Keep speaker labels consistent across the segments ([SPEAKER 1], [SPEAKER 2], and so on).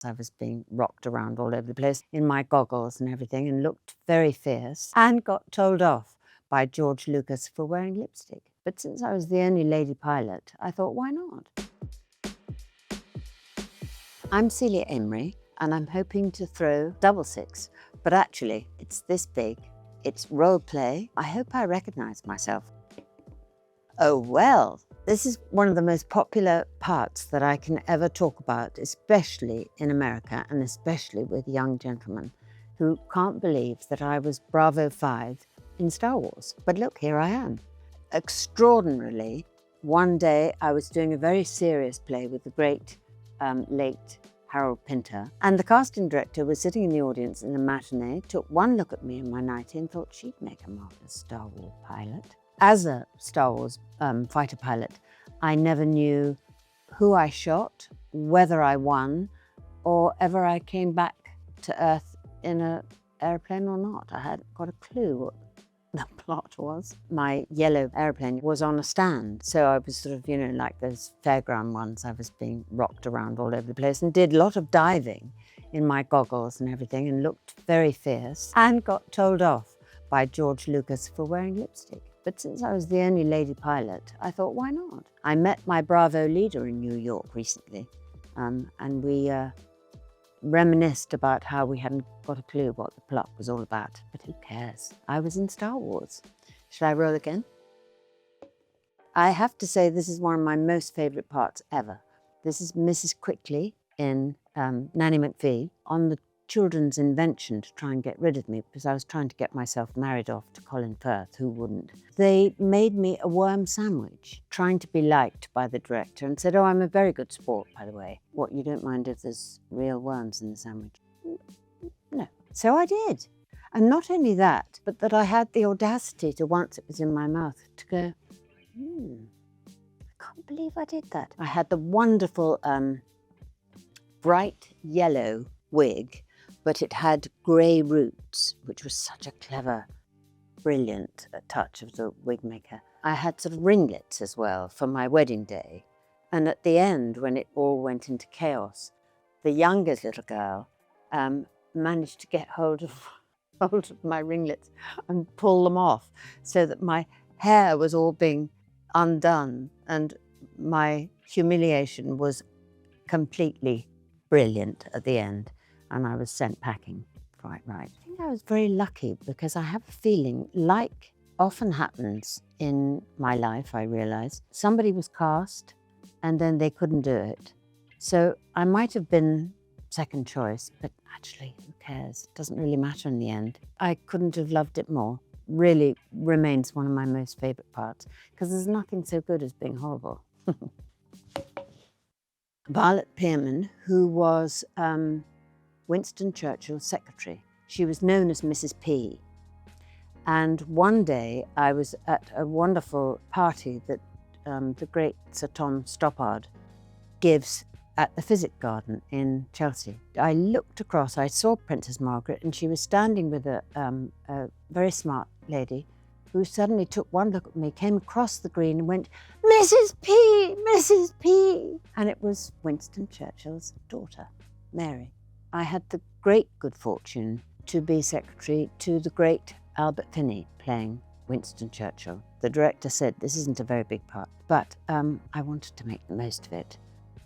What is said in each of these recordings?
[SPEAKER 1] I was being rocked around all over the place in my goggles and everything and looked very fierce and got told off by George Lucas for wearing lipstick. But since I was the only lady pilot, I thought, why not? I'm Celia Imrie and I'm hoping to throw double six, but actually it's this big. It's role play. I hope I recognise myself. Oh well, this is one of the most popular parts that I can ever talk about, especially in America and especially with young gentlemen who can't believe that I was Bravo 5 in Star Wars. But look, here I am. Extraordinarily, one day I was doing a very serious play with the great late Harold Pinter, and the casting director was sitting in the audience in the matinee, took one look at me in my nightie and thought she'd make a marvelous Star Wars pilot. As a Star Wars fighter pilot, I never knew who I shot, whether I won, or ever I came back to Earth in an airplane or not. I hadn't got a clue what the plot was. My yellow airplane was on a stand, so I was sort of, you know, like those fairground ones. I was being rocked around all over the place and did a lot of diving in my goggles and everything and looked very fierce and got told off by George Lucas for wearing lipstick. But since I was the only lady pilot, I thought, why not? I met my Bravo leader in New York recently, and we reminisced about how we hadn't got a clue what the plot was all about. But who cares? I was in Star Wars. Should I roll again? I have to say this is one of my most favourite parts ever. This is Mrs. Quickly in Nanny McPhee on the children's invention to try and get rid of me because I was trying to get myself married off to Colin Firth, who wouldn't. They made me a worm sandwich, trying to be liked by the director, and said, oh, I'm a very good sport, by the way. What, you don't mind if there's real worms in the sandwich? No. So I did. And not only that, but that I had the audacity to, once it was in my mouth, to go, I can't believe I did that. I had the wonderful bright yellow wig, but it had grey roots, which was such a clever, brilliant touch of the wig maker. I had sort of ringlets as well for my wedding day. And at the end, when it all went into chaos, the youngest little girl managed to get hold of my ringlets and pull them off so that my hair was all being undone and my humiliation was completely brilliant at the end. And I was sent packing. Quite right. I think I was very lucky because I have a feeling, like often happens in my life, I realise, somebody was cast and then they couldn't do it. So I might have been second choice, but actually, who cares? It doesn't really matter in the end. I couldn't have loved it more. Really remains one of my most favourite parts because there's nothing so good as being horrible. Violet Pearman, who was Winston Churchill's secretary. She was known as Mrs. P. And one day I was at a wonderful party that the great Sir Tom Stoppard gives at the Physic Garden in Chelsea. I looked across, I saw Princess Margaret, and she was standing with a very smart lady who suddenly took one look at me, came across the green and went, Mrs. P, Mrs. P. And it was Winston Churchill's daughter, Mary. I had the great good fortune to be secretary to the great Albert Finney playing Winston Churchill. The director said, this isn't a very big part, but I wanted to make the most of it.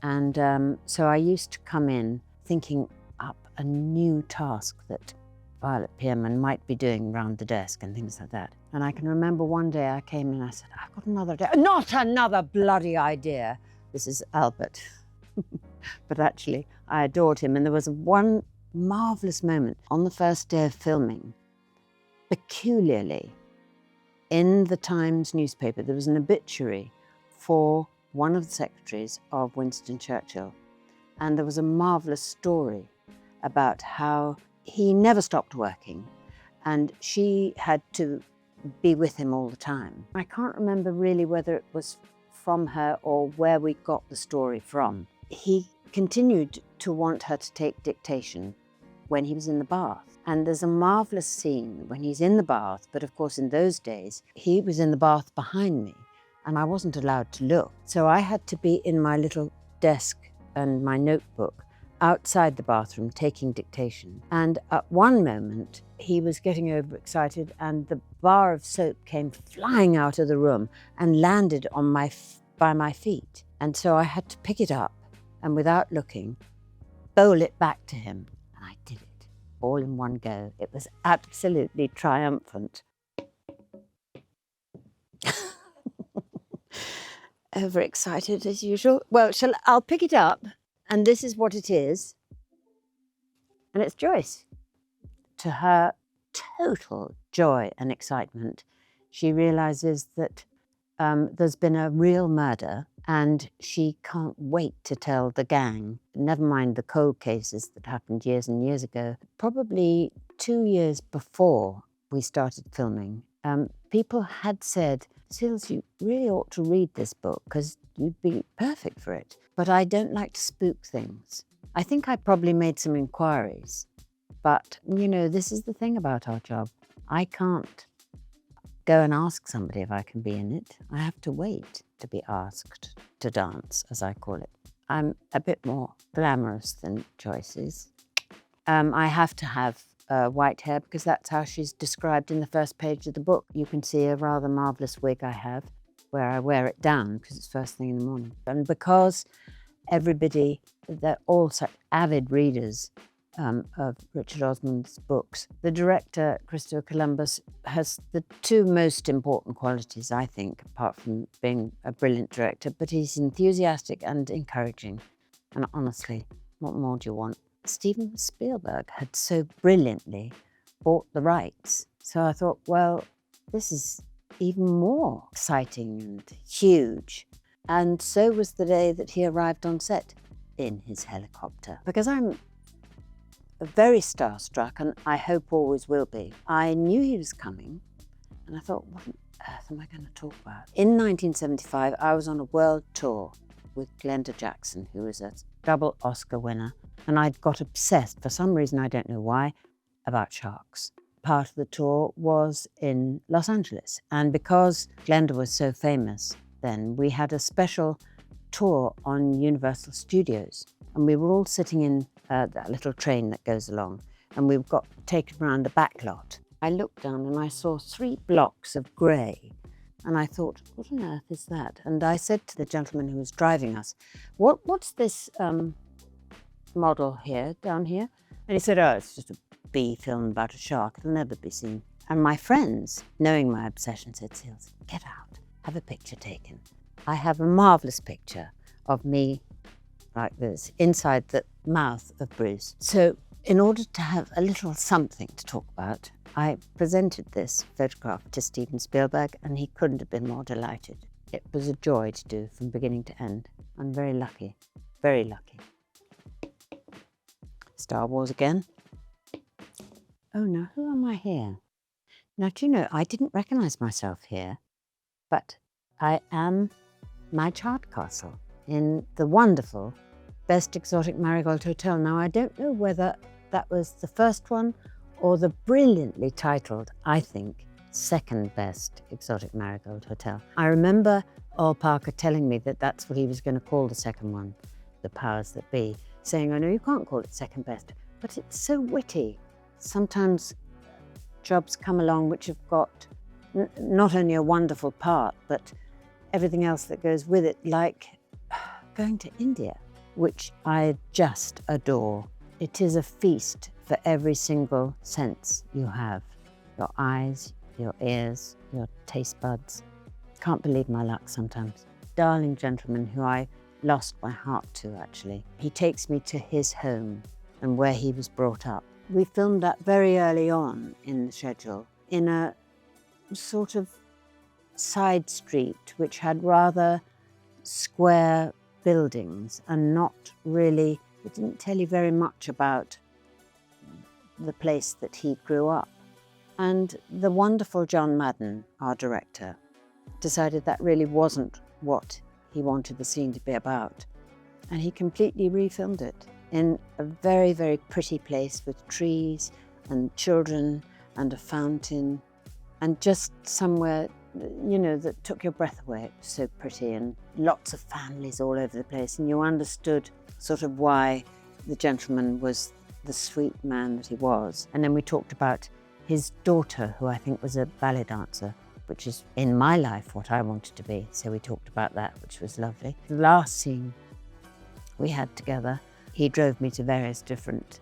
[SPEAKER 1] And so I used to come in thinking up a new task that Violet Pearman might be doing round the desk and things like that. And I can remember one day I came in and I said, I've got another idea. Not another bloody idea. This is Albert. But actually, I adored him. And there was one marvellous moment on the first day of filming. Peculiarly, in the Times newspaper, there was an obituary for one of the secretaries of Winston Churchill. And there was a marvellous story about how he never stopped working and she had to be with him all the time. I can't remember really whether it was from her or where we got the story from. He continued to want her to take dictation when he was in the bath. And there's a marvellous scene when he's in the bath, but of course in those days, he was in the bath behind me and I wasn't allowed to look. So I had to be in my little desk and my notebook outside the bathroom taking dictation. And at one moment, he was getting overexcited and the bar of soap came flying out of the room and landed on by my feet. And so I had to pick it up and without looking, bowl it back to him. And I did it all in one go. It was absolutely triumphant. Overexcited as usual. Well, I'll pick it up, and this is what it is. And it's Joyce. To her total joy and excitement, she realizes that there's been a real murder and she can't wait to tell the gang, never mind the cold cases that happened years and years ago. Probably 2 years before we started filming, people had said, Sils, you really ought to read this book because you'd be perfect for it. But I don't like to spook things. I think I probably made some inquiries, but you know, this is the thing about our job. I can't go and ask somebody if I can be in it. I have to wait to be asked to dance, as I call it. I'm a bit more glamorous than Joyce is. I have to have white hair because that's how she's described in the first page of the book. You can see a rather marvellous wig I have where I wear it down because it's first thing in the morning. And because everybody, they're all such avid readers of Richard Osman's books, the director, Christopher Columbus, has the two most important qualities, I think, apart from being a brilliant director, but he's enthusiastic and encouraging. And honestly, what more do you want? Steven Spielberg had so brilliantly bought the rights. So I thought, well, this is even more exciting and huge. And so was the day that he arrived on set in his helicopter. Because I'm very starstruck, and I hope always will be. I knew he was coming, and I thought, what on earth am I going to talk about? In 1975, I was on a world tour with Glenda Jackson, who was a double Oscar winner, and I'd got obsessed, for some reason I don't know why, about sharks. Part of the tour was in Los Angeles, and because Glenda was so famous then, we had a special tour on Universal Studios, and we were all sitting in that little train that goes along, and we got taken around the back lot. I looked down and I saw 3 blocks of grey, and I thought, what on earth is that? And I said to the gentleman who was driving us, what's this model here, down here? And he said, oh, it's just a B film about a shark, it'll never be seen. And my friends, knowing my obsession, said, Sils, get out, have a picture taken. I have a marvellous picture of me like this, inside the mouth of Bruce. So in order to have a little something to talk about, I presented this photograph to Steven Spielberg, and he couldn't have been more delighted. It was a joy to do from beginning to end. I'm very lucky, very lucky. Star Wars again. Oh, now who am I here? Now, do you know, I didn't recognise myself here, but I am Madge Hardcastle in the wonderful Best Exotic Marigold Hotel. Now, I don't know whether that was the first one or the brilliantly titled, I think, second Best Exotic Marigold Hotel. I remember Earl Parker telling me that that's what he was going to call the second one, the powers that be, saying, oh no, you can't call it second best, but it's so witty. Sometimes jobs come along which have got not only a wonderful part, but everything else that goes with it, like going to India, which I just adore. It is a feast for every single sense you have. Your eyes, your ears, your taste buds. Can't believe my luck sometimes. Darling gentleman who I lost my heart to, actually. He takes me to his home and where he was brought up. We filmed that very early on in the schedule in a sort of side street which had rather square buildings and not really, it didn't tell you very much about the place that he grew up. And the wonderful John Madden, our director, decided that really wasn't what he wanted the scene to be about. And he completely refilmed it in a very, very pretty place with trees and children and a fountain and just somewhere, you know, that took your breath away. It was so pretty and lots of families all over the place, and you understood sort of why the gentleman was the sweet man that he was. And then we talked about his daughter, who I think was a ballet dancer, which is in my life what I wanted to be. So we talked about that, which was lovely. The last scene we had together, he drove me to various different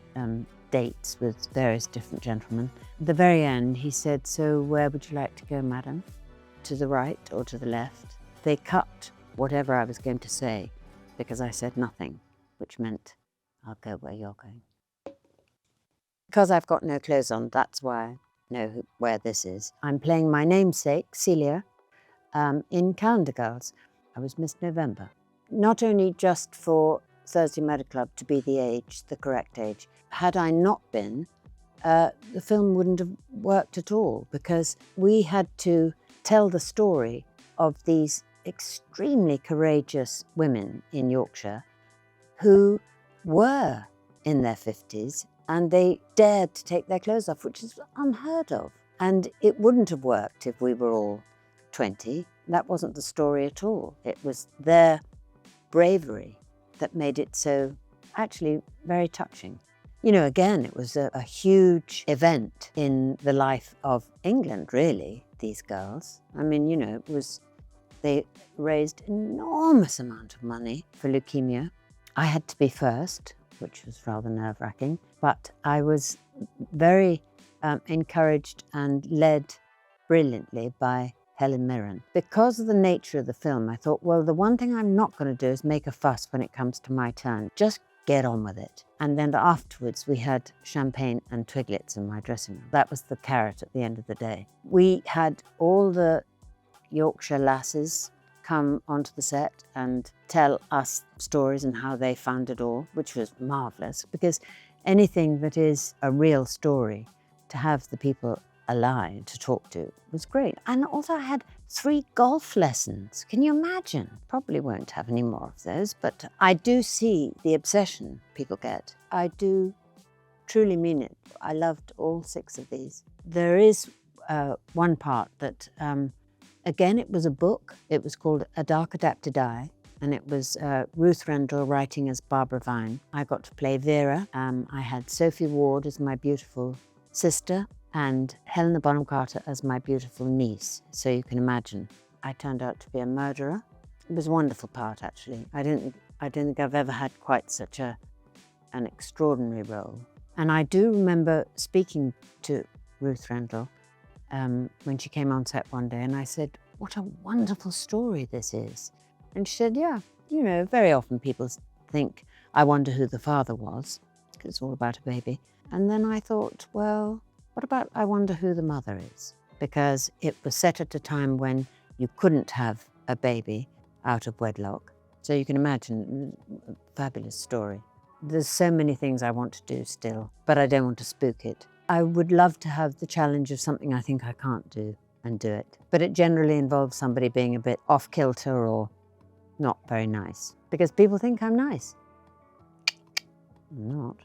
[SPEAKER 1] dates with various different gentlemen. At the very end, he said, "So where would you like to go, madam? To the right or to the left?" They cut whatever I was going to say because I said nothing, which meant I'll go where you're going. Because I've got no clothes on, that's why I know where this is. I'm playing my namesake, Celia, in Calendar Girls. I was Miss November. Not only just for Thursday Murder Club to be the age, the correct age. Had I not been, the film wouldn't have worked at all, because we had to tell the story of these extremely courageous women in Yorkshire who were in their 50s and they dared to take their clothes off, which is unheard of. And it wouldn't have worked if we were all 20. That wasn't the story at all. It was their bravery that made it so actually very touching. You know, again, it was a huge event in the life of England, really, these girls. I mean, you know, they raised enormous amount of money for leukemia. I had to be first, which was rather nerve-wracking, but I was very encouraged and led brilliantly by Helen Mirren. Because of the nature of the film, I thought, well, the one thing I'm not going to do is make a fuss when it comes to my turn. Just get on with it. And then afterwards, we had champagne and twiglets in my dressing room. That was the carrot at the end of the day. We had all the Yorkshire lasses come onto the set and tell us stories and how they found it all, which was marvellous, because anything that is a real story, to have the people alive to talk to was great. And also I had 3 golf lessons. Can you imagine? Probably won't have any more of those, but I do see the obsession people get. I do truly mean it. I loved all 6 of these. There is one part that, again, it was a book. It was called A Dark Adapted Eye, and it was Ruth Rendell writing as Barbara Vine. I got to play Vera. I had Sophie Ward as my beautiful sister, and Helena Bonham Carter as my beautiful niece. So you can imagine, I turned out to be a murderer. It was a wonderful part, actually. I don't think I've ever had quite such an extraordinary role. And I do remember speaking to Ruth Rendell when she came on set one day, and I said, "What a wonderful story this is." And she said, "Yeah, you know, very often people think, I wonder who the father was, because it's all about a baby." And then I thought, well, what about I wonder who the mother is? Because it was set at a time when you couldn't have a baby out of wedlock. So you can imagine, a fabulous story. There's so many things I want to do still, but I don't want to spook it. I would love to have the challenge of something I think I can't do and do it. But it generally involves somebody being a bit off kilter or not very nice, because people think I'm nice. I'm not.